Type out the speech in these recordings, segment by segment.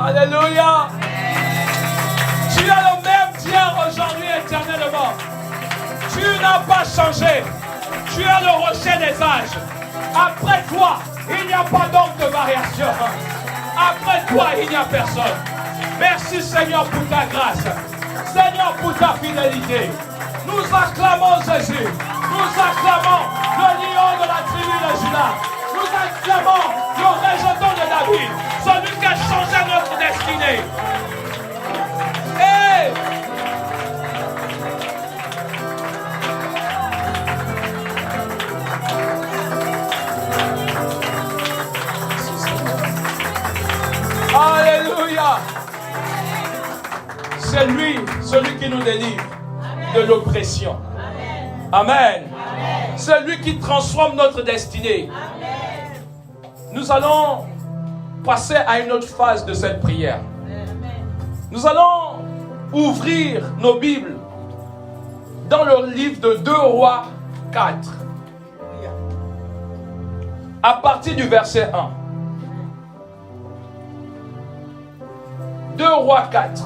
Alléluia. Tu es le même Dieu aujourd'hui éternellement. Tu n'as pas changé. Tu es le rocher des âges. Après toi, il n'y a pas donc de variation. Après toi, il n'y a personne. Merci Seigneur pour ta grâce. Seigneur pour ta fidélité. Nous acclamons Jésus. Nous acclamons le lion de la tribu de Juda. Nous acclamons le rejeton de David. Celui qui a changé notre destinée. Hey! Alléluia. C'est lui, celui qui nous délivre de l'oppression. Amen. C'est lui qui transforme notre destinée. Amen. Nous allons passer à une autre phase de cette prière. Nous allons ouvrir nos Bibles dans le livre de 2 Rois 4. À partir du verset 1. 2 Rois 4.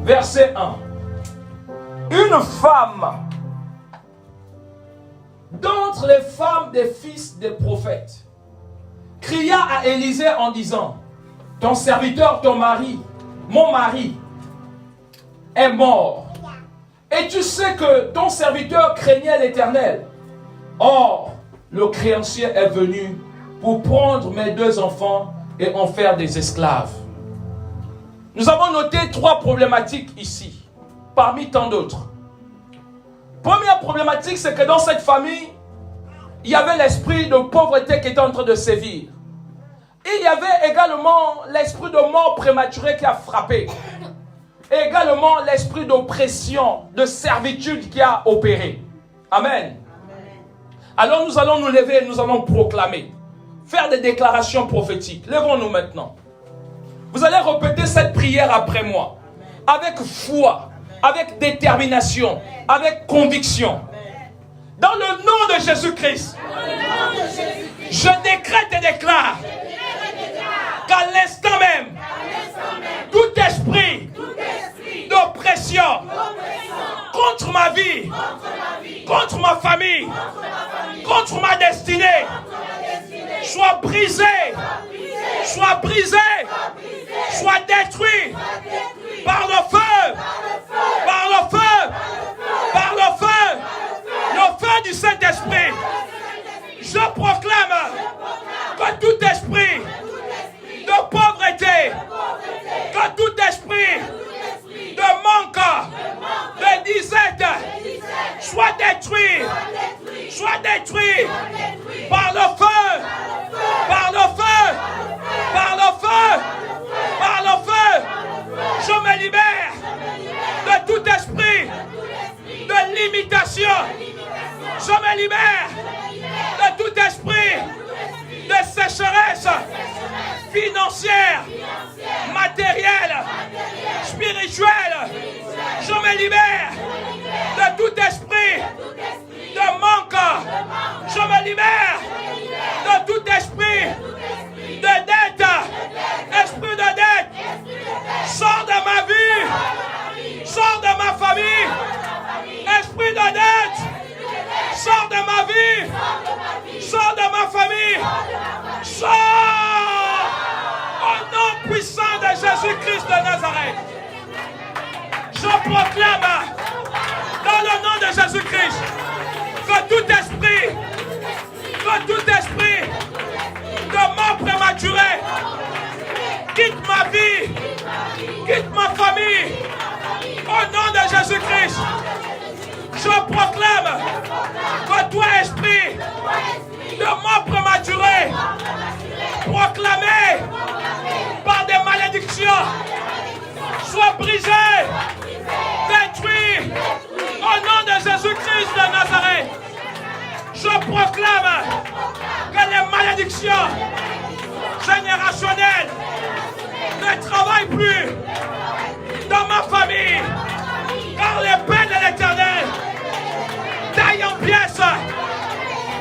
Verset 1. Une femme d'entre les femmes des fils des prophètes cria à Élisée en disant: ton serviteur, ton mari, mon mari, est mort. Et tu sais que ton serviteur craignait l'Éternel. Or, le créancier est venu pour prendre mes 2 enfants et en faire des esclaves. Nous avons noté 3 problématiques ici, parmi tant d'autres. Première problématique, c'est que dans cette famille, il y avait l'esprit de pauvreté qui était en train de sévir. Il y avait également l'esprit de mort prématurée qui a frappé. Et également l'esprit d'oppression, de servitude qui a opéré. Amen. Alors nous allons nous lever et nous allons proclamer, faire des déclarations prophétiques. Levons-nous maintenant. Vous allez répéter cette prière après moi, avec foi, avec détermination, avec conviction. Dans le nom de Jésus-Christ, je décrète et déclare qu'à l'instant même, tout esprit d'oppression contre ma vie, contre ma famille, contre ma destinée, soit brisé, soit brisé, soit détruit par le feu, par le feu, par le feu du Saint-Esprit. Je proclame que tout esprit de pauvreté, que tout esprit de manque, de disette, soit détruit par le feu, par le feu, par le feu, par le feu. Je me libère de tout esprit de limitation. Je me libère de tout esprit de sécheresse financière, matérielle, spirituelle. Je me libère de tout esprit de manque. Je me libère de tout esprit de dette. Esprit de dette, sors de ma vie, sors de ma famille. Esprit de dette, sors de ma vie, sors de ma famille. Sors au nom puissant de Jésus-Christ de Nazareth. Je proclame dans le nom de Jésus-Christ que tout esprit de mort prématurée quitte ma vie, quitte ma famille. Au nom de Jésus-Christ, je proclame que toi, esprit de mort prématurée, proclamé par des malédictions, soit brisé, détruit. Au nom de Jésus-Christ de Nazareth, je proclame que les malédictions générationnelles ne travaillent plus dans ma famille, car l'épée de l'Éternel taille en pièces,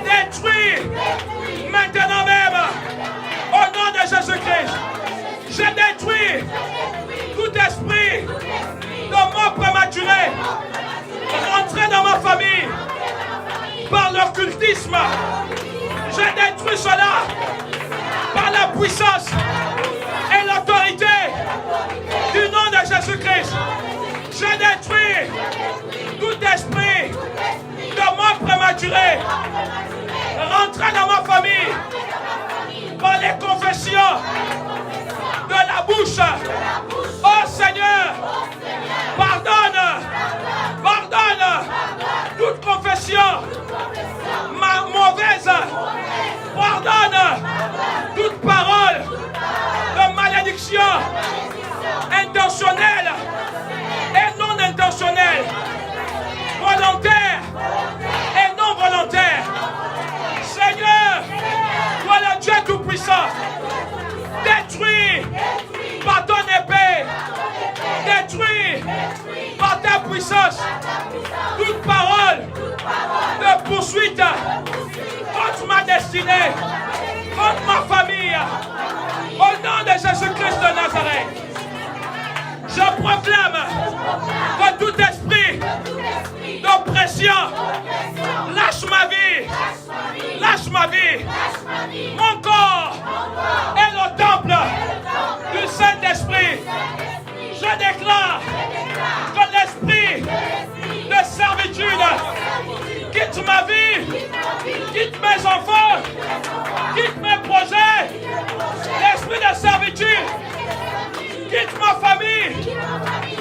détruit maintenant même, au nom de Jésus-Christ. Je détruis prématuré, rentrer dans ma famille par l'occultisme. Je détruis cela par la puissance et l'autorité du nom de Jésus-Christ. Je détruis tout esprit de mort prématurée. Rentrer dans ma famille par les confessions de la bouche. Oh Seigneur, pardonne toute confession mauvaise. Pardonne toute parole de malédiction intentionnelle et non intentionnelle, volontaire et non volontaire. Seigneur, toi le Dieu Tout-Puissant, détruis par ton épée, détruis par ta puissance toute parole de poursuite contre ma destinée, contre ma famille, au nom de Jésus-Christ de Nazareth. Je proclame que tout esprit d'oppression lâche ma vie, lâche ma vie. Mon corps est le temple du Saint-Esprit. Je déclare que l'esprit de servitude quitte ma vie, quitte mes enfants, quitte mes projets. L'esprit de servitude quitte ma famille.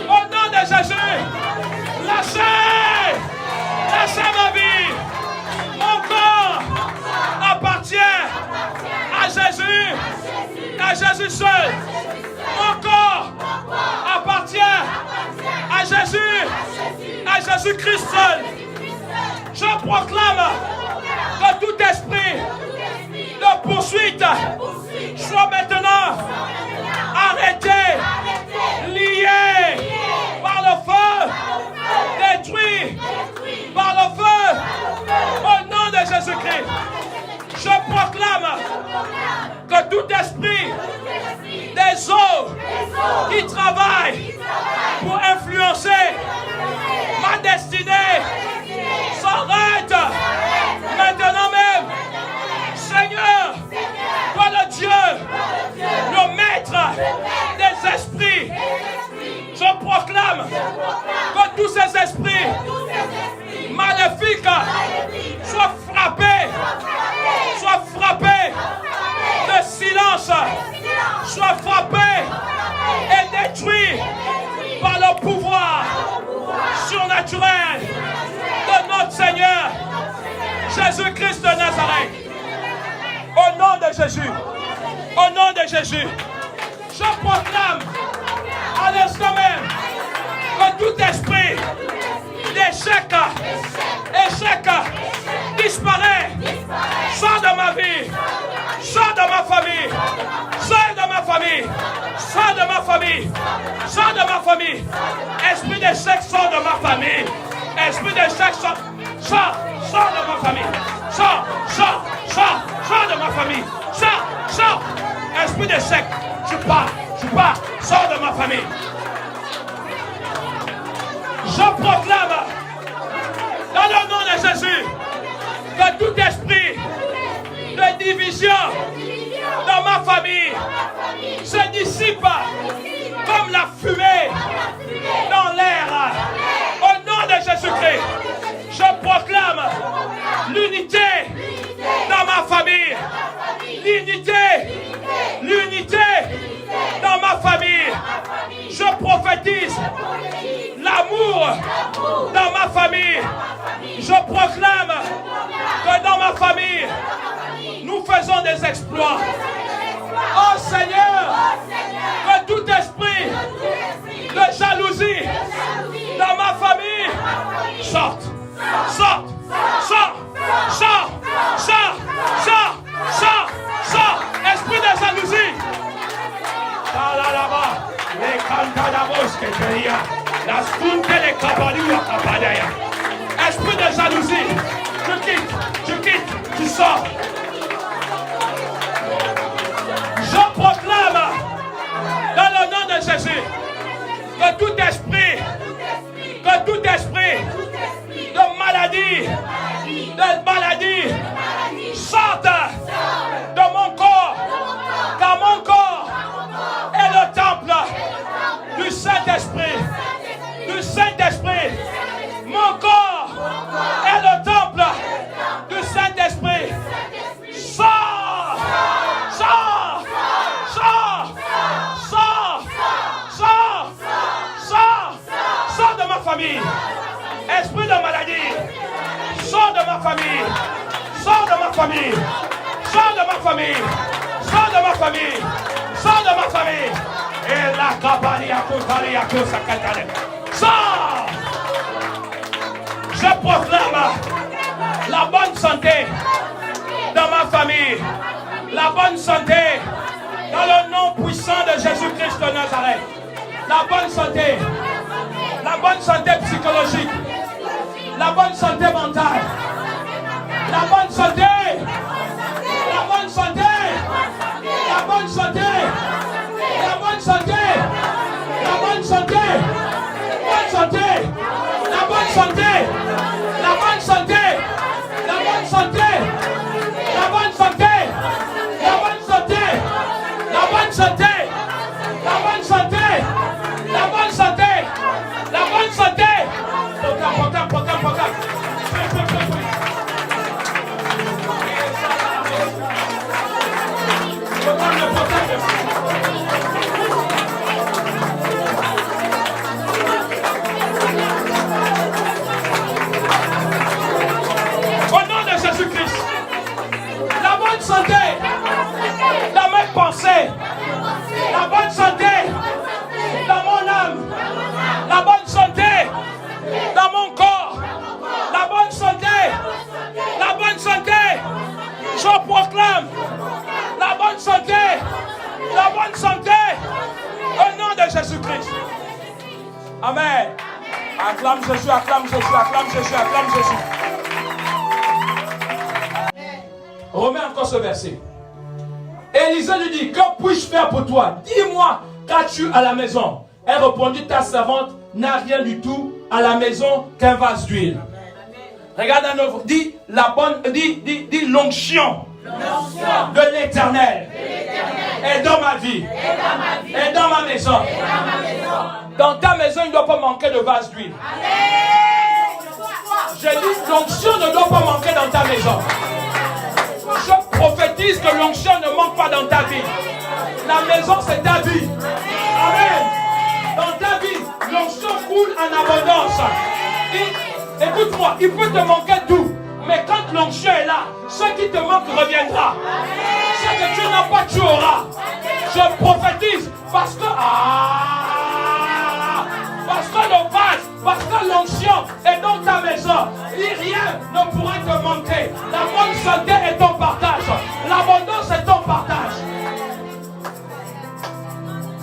Au nom de Jésus, lâchez ma vie. Mon corps appartient à Jésus seul. Mon corps appartient à Jésus-Christ seul. Je proclame que tout esprit de poursuite soit maintenant arrêté, lié par le feu, détruit par le feu, au nom de Jésus-Christ. Je proclame que tout esprit des eaux qui travaillent pour influencer ma destinée s'arrête maintenant même. Seigneur, toi le Dieu, le maître des esprits, je proclame que tous ces esprits maléfiques soient frappés de silence, soient frappés et détruits par le pouvoir surnaturel de notre Seigneur Jésus-Christ de Nazareth. Au nom de Jésus, au nom de Jésus, je proclame à l'instant même que tout esprit d'échec disparaît. Sors de ma vie, sors de ma famille, sors de ma famille, sors de ma famille, sors de ma famille. Esprit d'échec, sors de ma famille. Esprit d'échec, sors de ma famille. Sors de ma famille. Sors. Esprit d'échec, tu pars, sors de ma famille. Je proclame dans le nom de Jésus que tout esprit de division dans ma famille se dissipe comme la fumée dans l'air. Au nom de Jésus-Christ, je proclame l'unité dans ma famille. L'unité dans ma famille. Je prophétise l'amour dans ma famille. Je proclame que dans ma famille, nous faisons des exploits. Oh Seigneur, que tout esprit de jalousie dans ma famille sorte. Esprit de jalousie. Les cantadabos que je dis, la stunte les cabalus à capadaya. Esprit de jalousie, tu quittes, tu sors. Je proclame dans le nom de Jésus que tout esprit famille. Esprit de maladie, sors de ma famille. Sors de ma famille. Sors de ma famille. Sors de ma famille. Sors de ma famille. Et la cabane à côté à cause à Catane. Sors. Je proclame la bonne santé dans ma famille. La bonne santé dans le nom puissant de Jésus-Christ de Nazareth. La bonne santé. La bonne santé psychologique. La bonne santé mentale. La bonne santé. La bonne santé. La bonne santé. La bonne santé. La bonne santé. Bonne santé. La bonne santé. La bonne santé. La bonne santé. La bonne santé. La bonne santé. La bonne santé. La bonne santé. La bonne santé. La bonne santé. Au nom de Jésus-Christ, la bonne santé, la même pensée, la bonne santé dans mon âme, la bonne santé dans mon corps, la bonne santé, la bonne santé, je proclame la bonne santé, la bonne santé, au nom de Jésus-Christ. Amen. Acclame Jésus, acclame Jésus, acclame Jésus, acclame Jésus. Remets encore ce verset. Élisée lui dit, que puis-je faire pour toi? Dis-moi, qu'as-tu à la maison? Elle répondit, ta servante n'a rien du tout à la maison qu'un vase d'huile. Regarde à nouveau, dis la bonne, dis l'onction de l'Éternel est dans ma vie, et dans ma maison. Dans ta maison, il ne doit pas manquer de vase d'huile. Je dis, l'onction ne doit pas manquer dans ta maison. Je prophétise que l'onction ne manque pas dans ta vie. La maison, c'est ta vie. Amen. Dans ta vie, l'onction coule en abondance. Écoute-moi, il peut te manquer tout. Mais quand l'onction est là, ce qui te manque reviendra. Ce que tu n'as pas, tu auras. Je prophétise parce que le vase, parce que l'onction est dans ta maison. Rien ne pourra te manquer. La bonne santé est ton partage. L'abondance est ton partage.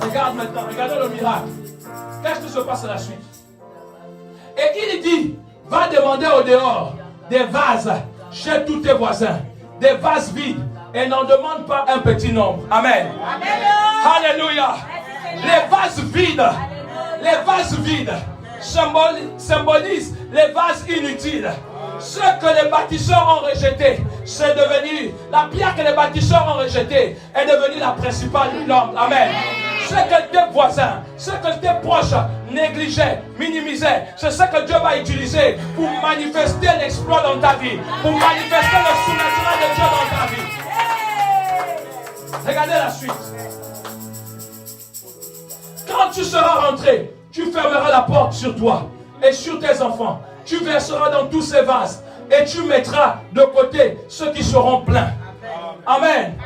Regarde maintenant, regardez le miracle. Qu'est-ce qui se passe à la suite? Et il dit, va demander au dehors des vases chez tous tes voisins, des vases vides, et n'en demande pas un petit nombre. Amen. Alléluia. Les vases vides symbolisent les vases inutiles. Ce que les bâtisseurs ont rejeté, c'est devenu, la pierre que les bâtisseurs ont rejetée est devenue la principale norme. Amen. Ce que tes voisins, ce que tes proches négligeaient, minimisaient, c'est ce que Dieu va utiliser pour manifester l'exploit dans ta vie, pour manifester le surnaturel de Dieu dans ta vie. Regardez la suite. Quand tu seras rentré, tu fermeras la porte sur toi et sur tes enfants. Tu verseras dans tous ces vases et tu mettras de côté ceux qui seront pleins. Amen.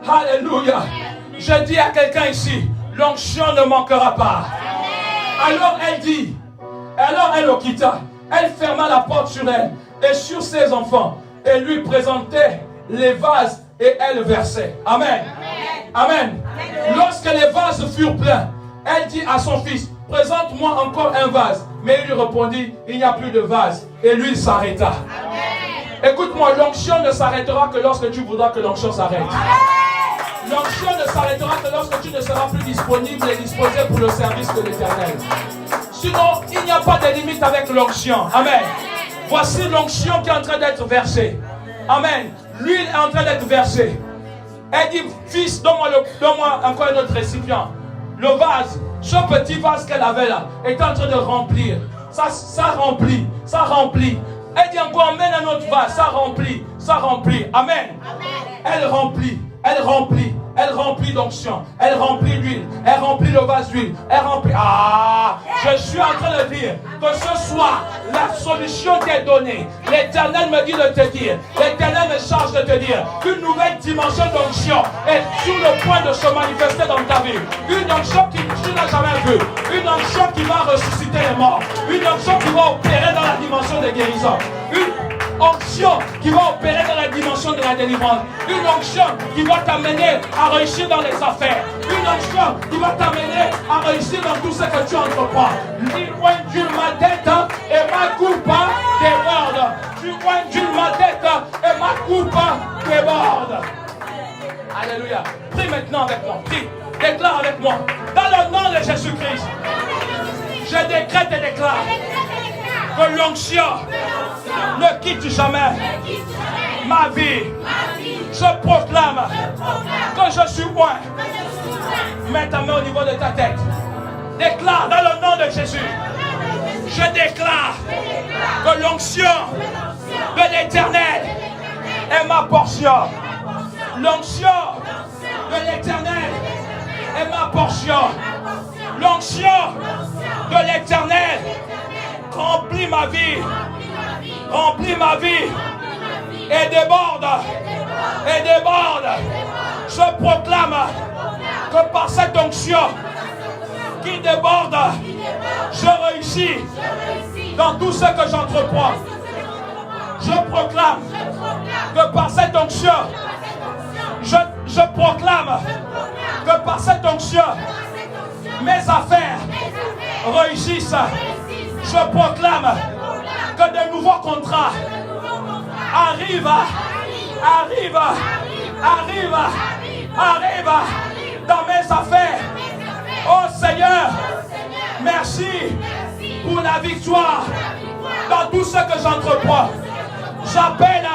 Alléluia. Je dis à quelqu'un ici, l'onction ne manquera pas. Alors elle dit, alors elle le quitta. Elle ferma la porte sur elle et sur ses enfants et lui présentait les vases et elle versait. Amen. Amen. Lorsque les vases furent pleins, elle dit à son fils, présente-moi encore un vase. Mais il lui répondit, il n'y a plus de vase. Et lui, il s'arrêta. Écoute-moi, l'onction ne s'arrêtera que lorsque tu voudras que l'onction s'arrête. L'onction ne s'arrêtera que lorsque tu ne seras plus disponible et disposé pour le service de l'Éternel. Sinon, il n'y a pas de limite avec l'onction. Amen. Voici l'onction qui est en train d'être versée. Amen. L'huile est en train d'être versée. Elle dit, fils, donne-moi encore un autre récipient. Le vase, ce petit vase qu'elle avait là, est en train de remplir. Ça remplit, ça remplit. Elle dit encore, emmène un autre vase, ça remplit, ça remplit. Amen. Elle remplit, elle remplit, Elle remplit d'onction. Elle remplit d'huile. Elle remplit le vase d'huile. Elle remplit. Ah, je suis en train de dire que ce soir, la solution t'est donnée. L'Éternel me dit de te dire. L'Éternel me charge de te dire qu'une nouvelle dimension d'onction est sur le point de se manifester dans ta vie. Une onction que tu n'as jamais vue. Une onction qui va ressusciter les morts. Une onction qui va opérer dans la dimension de guérison. Une onction qui va opérer dans la dimension de la délivrance. Une onction qui va t'amener à réussir dans les affaires. Une onction qui va t'amener à réussir dans tout ce que tu entreprends. Tu ma tête et ma coupe déborde. Tu ma tête et ma coupe déborde. Alléluia. Prie maintenant avec moi. Prie. Déclare avec moi. Dans le nom de Jésus-Christ, je décrète et déclare que l'onction ne quitte jamais ma vie. Je proclame que je suis loin. Mets ta main au niveau de ta tête. Déclare dans le nom de Jésus. Je déclare que l'onction de l'Éternel est ma portion. L'onction de l'Éternel est ma portion. L'onction de l'Éternel remplit ma vie. Remplit ma vie. Et déborde. Et déborde. Je proclame que par cette onction qui déborde, je réussis dans tout ce que j'entreprends. Je proclame que par cette onction, je proclame que par cette onction, mes affaires réussissent. Je proclame que de nouveaux contrats arrivent dans mes affaires. Oh Seigneur, merci pour la victoire dans tout ce que j'entreprends. J'appelle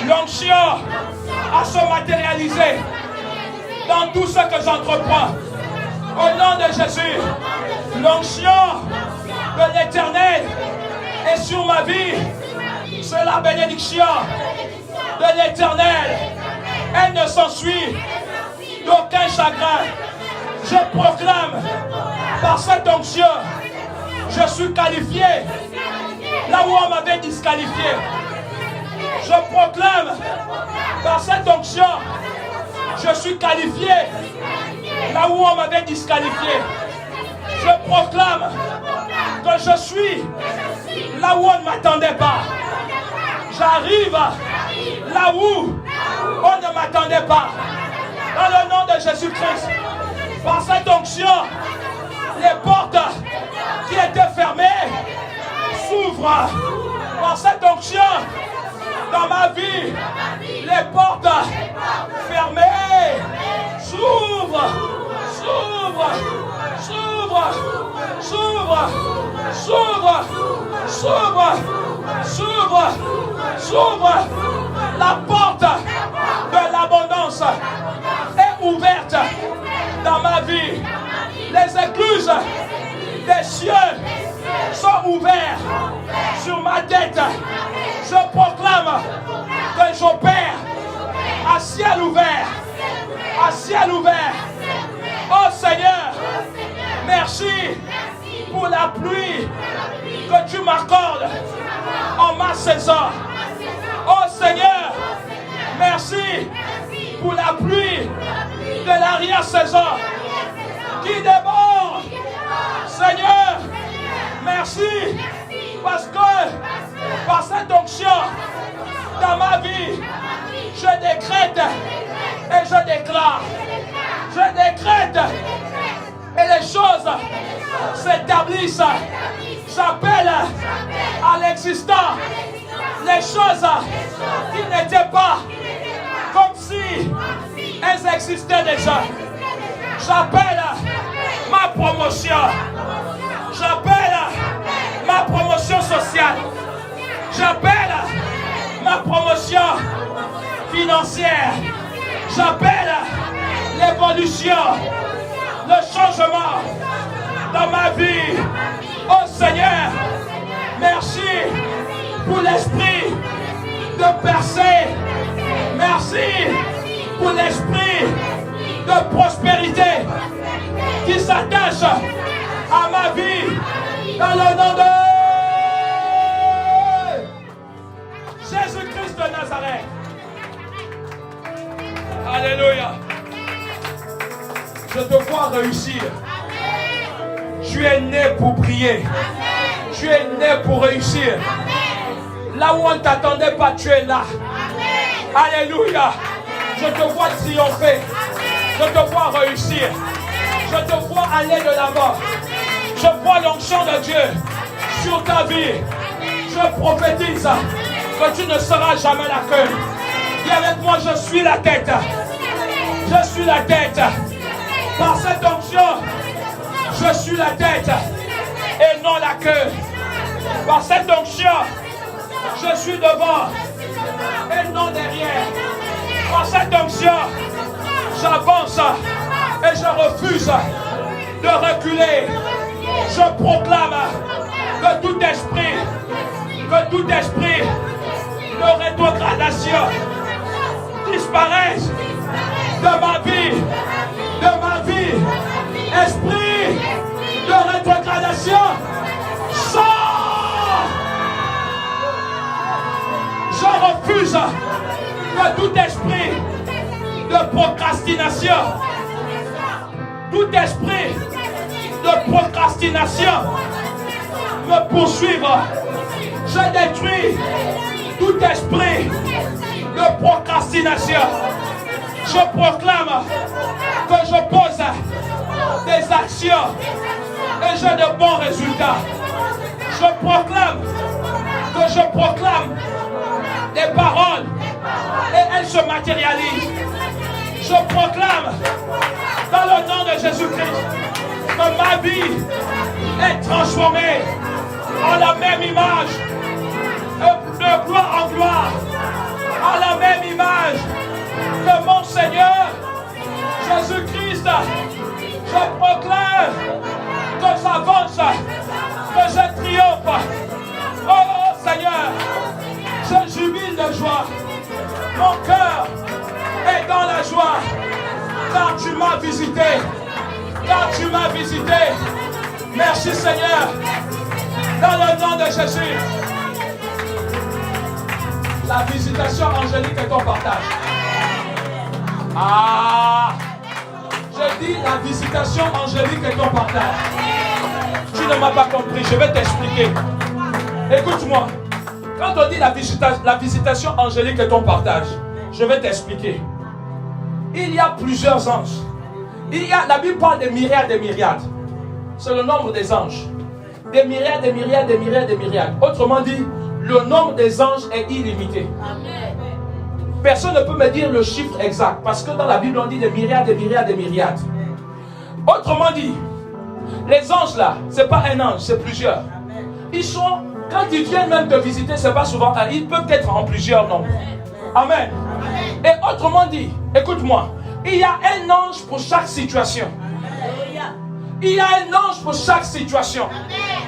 l'onction à se matérialiser dans tout ce que j'entreprends. Au nom de Jésus, l'onction de l'Éternel est sur ma vie. C'est la bénédiction de l'Éternel. Elle ne s'ensuit d'aucun chagrin. Je proclame par cette onction, je suis qualifié là où on m'avait disqualifié. Je proclame par cette onction, je suis qualifié là où on m'avait disqualifié. Je proclame que je suis là où on ne m'attendait pas. J'arrive là où on ne m'attendait pas. Dans le nom de Jésus-Christ, par cette onction, les portes qui étaient fermées s'ouvrent. Par cette onction, dans ma vie, les portes fermées s'ouvrent, s'ouvrent, s'ouvrent, s'ouvrent, s'ouvrent, s'ouvrent, s'ouvrent, s'ouvrent. La porte de l'abondance est ouverte dans ma vie. Les écluses des cieux sont ouvertes sur ma tête. Je proclame que j'opère à ciel ouvert. À ciel ouvert. Oh Seigneur, merci pour la pluie que tu m'accordes en ma saison. Oh Seigneur, merci pour la pluie de l'arrière-saison qui déborde. Seigneur, merci parce que par cette onction dans ma vie, je décrète et je déclare. Je décrète et les choses s'établissent. J'appelle à l'existant les choses qui n'étaient pas comme si elles existaient déjà. J'appelle ma promotion. J'appelle ma promotion sociale. J'appelle ma promotion financière. J'appelle l'évolution, le changement dans ma vie. Oh Seigneur, merci pour l'esprit de percer. Merci pour l'esprit de prospérité qui s'attache à ma vie dans le nom de Jésus-Christ de Nazareth. Alléluia. Je te vois réussir. Tu es né pour prier. Tu es né pour réussir. Là où on ne t'attendait pas, tu es là. Alléluia. Je te vois triompher. Je te vois réussir. Je te vois aller de l'avant. Je vois l'onction de Dieu sur ta vie. Je prophétise que tu ne seras jamais la queue. Dis avec moi, je suis la tête. Je suis la tête. Par cette onction, je suis la tête et non la queue. Par cette onction, je suis devant et non derrière. Par cette onction, j'avance et je refuse de reculer. Je proclame que tout esprit de rétrogradation disparaisse de ma vie, esprit de rétrogradation, sors! Je refuse que tout esprit de procrastination, me poursuive. Je détruis tout esprit de procrastination. Je proclame que je pose des actions et j'ai de bons résultats. Je proclame des paroles et elles se matérialisent. Je proclame dans le nom de Jésus-Christ que ma vie est transformée en la même image, de gloire en gloire, en la même image que mon Seigneur Jésus-Christ. Je proclame que j'avance, que je triomphe. Oh Seigneur, je jubile de joie. Mon cœur est dans la joie, car tu m'as visité. Merci Seigneur, dans le nom de Jésus. La visitation angélique est ton partage. Je dis la visitation angélique est ton partage. Tu ne m'as pas compris, je vais t'expliquer. Écoute-moi. Quand on dit la visitation angélique est ton partage, je vais t'expliquer. Il y a plusieurs anges. La Bible parle des myriades et des myriades. C'est le nombre des anges. Des myriades, des myriades, des myriades, des myriades. Autrement dit, le nombre des anges est illimité. Amen. Personne ne peut me dire le chiffre exact. Parce que dans la Bible, on dit des myriades, des myriades, des myriades. Autrement dit, les anges là, ce n'est pas un ange, c'est plusieurs. Ils sont, quand ils viennent même te visiter, ce n'est pas souvent un. Ils peuvent être en plusieurs nombres. Amen. Et autrement dit, écoute-moi, il y a un ange pour chaque situation. Il y a un ange pour chaque situation.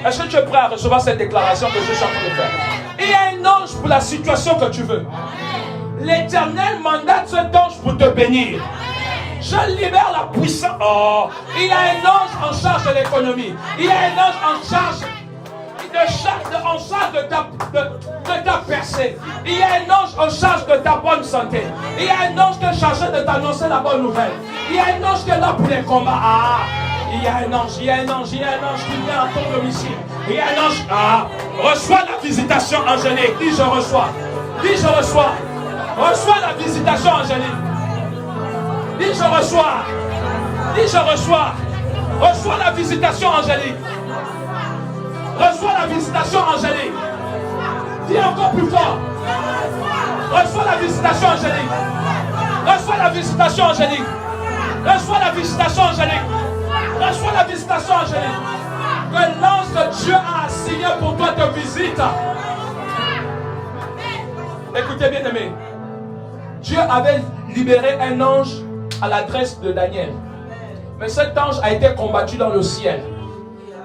Est-ce que tu es prêt à recevoir cette déclaration que je suis en train de faire? Il y a un ange pour la situation que tu veux. L'Éternel mandate cet ange pour te bénir. Je libère la puissance. Oh, il y a un ange en charge de l'économie. Il y a un ange en charge de ta percée. Il y a un ange en charge de ta bonne santé. Il y a un ange qui est chargé de t'annoncer la bonne nouvelle. Il y a un ange qui est là pour les combats. Il y a un ange qui vient à ton domicile. Il y a un ange. Reçois la visitation angélique. Dis je reçois. Dis je reçois. Reçois la visitation angélique. Dis je reçois. Dis je reçois. Reçois la visitation angélique. Reçois la visitation angélique. Dis encore plus fort. Reçois la visitation angélique. Reçois la visitation angélique. Reçois la visitation angélique. Reçois la visitation angélique. Que l'ange de Dieu a assigné pour toi te visite. Écoutez bien aimé. Dieu avait libéré un ange à l'adresse de Daniel. Mais cet ange a été combattu dans le ciel.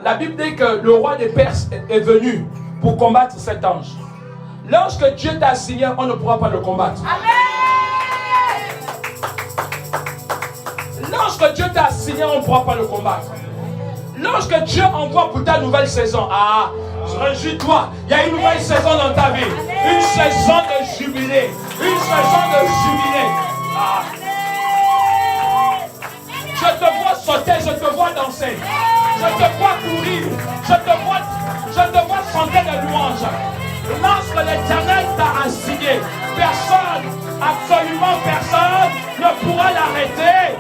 La Bible dit que le roi des Perses est venu pour combattre cet ange. L'ange que Dieu t'a assigné, on ne pourra pas le combattre. Amen. L'ange que Dieu t'a assigné, on ne pourra pas le combattre. L'ange que Dieu envoie pour ta nouvelle saison, réjouis-toi, il y a une nouvelle saison dans ta vie. Une saison de jubilé. Une saison de jubilé. Je te vois sauter, je te vois danser. Je te vois courir. Je te vois chanter des louanges. Lorsque l'Éternel t'a assigné, personne, absolument personne, ne pourra l'arrêter.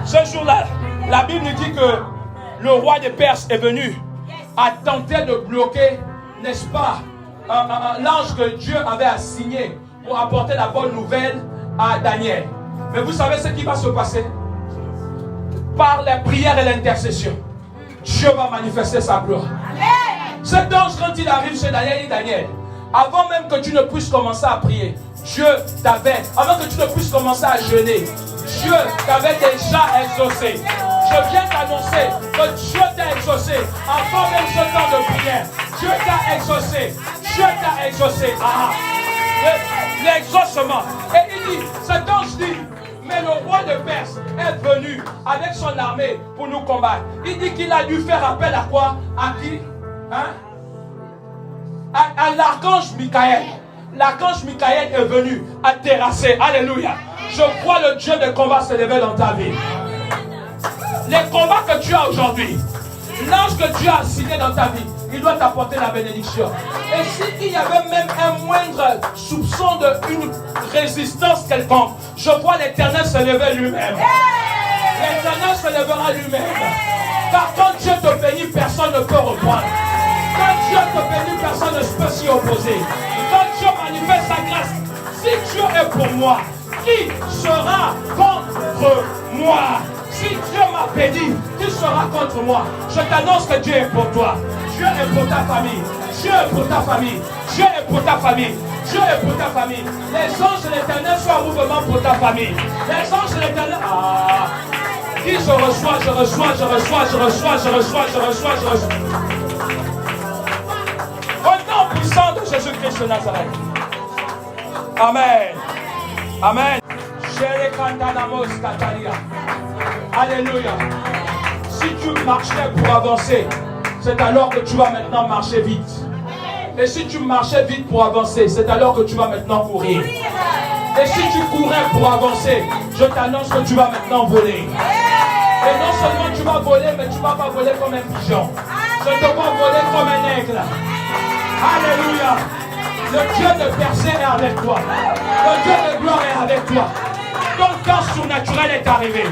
Ce jour-là, la Bible nous dit que le roi des Perses est venu à tenter de bloquer, n'est-ce pas, l'ange que Dieu avait assigné pour apporter la bonne nouvelle à Daniel. Mais vous savez ce qui va se passer? Par la prière et l'intercession, Dieu va manifester sa gloire. Cet ange, quand il arrive chez Daniel, il dit: Daniel, avant même que tu ne puisses commencer à prier, Dieu t'avait, avant que tu ne puisses commencer à jeûner, Dieu t'avait déjà exaucé. Je viens t'annoncer que Dieu t'a exaucé avant même ce temps de prière. Dieu t'a exaucé. Dieu t'a exaucé. L'exaucement. Et il dit, cet ange dit, mais le roi de Perse est venu avec son armée pour nous combattre. Il dit qu'il a dû faire appel à quoi? À qui? À l'archange Michael. L'archange Michael est venu à terrasser. Alléluia. Je vois le Dieu des combats se lever dans ta vie. Les combats que tu as aujourd'hui, l'ange que Dieu a assigné dans ta vie, il doit t'apporter la bénédiction. Et s'il y avait même un moindre soupçon d'une résistance quelconque, je vois l'Éternel se lever lui-même. L'Éternel se lèvera lui-même. Car quand Dieu te bénit, personne ne peut reprendre. Quand Dieu te bénit, personne ne peut s'y opposer. Quand Dieu manifeste sa grâce, si Dieu est pour moi, qui sera contre moi? Si Dieu m'a béni, qui sera contre moi? Je t'annonce que Dieu est pour toi. Dieu est pour ta famille. Dieu est pour ta famille. Dieu est pour ta famille. Dieu est pour ta famille. Les anges de l'Éternel sont en mouvement pour ta famille. Les anges de l'Éternel... Qui je reçois, je reçois, je reçois, je reçois, je reçois, je reçois, je reçois. Au nom puissant de Jésus-Christ de Nazareth. Amen. Amen. Alléluia. Si tu marchais pour avancer, c'est alors que tu vas maintenant marcher vite. Et si tu marchais vite pour avancer, c'est alors que tu vas maintenant courir. Et si tu courais pour avancer, je t'annonce que tu vas maintenant voler. Et non seulement tu vas voler, mais tu ne vas pas voler comme un pigeon. Je te vois voler comme un aigle. Alléluia. Le Dieu de Percé est avec toi. Le Dieu de gloire est avec toi. Ton temps surnaturel est arrivé.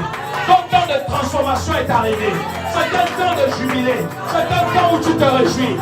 Ton temps de transformation est arrivé. C'est un temps de jubilé. C'est un temps où tu te réjouis.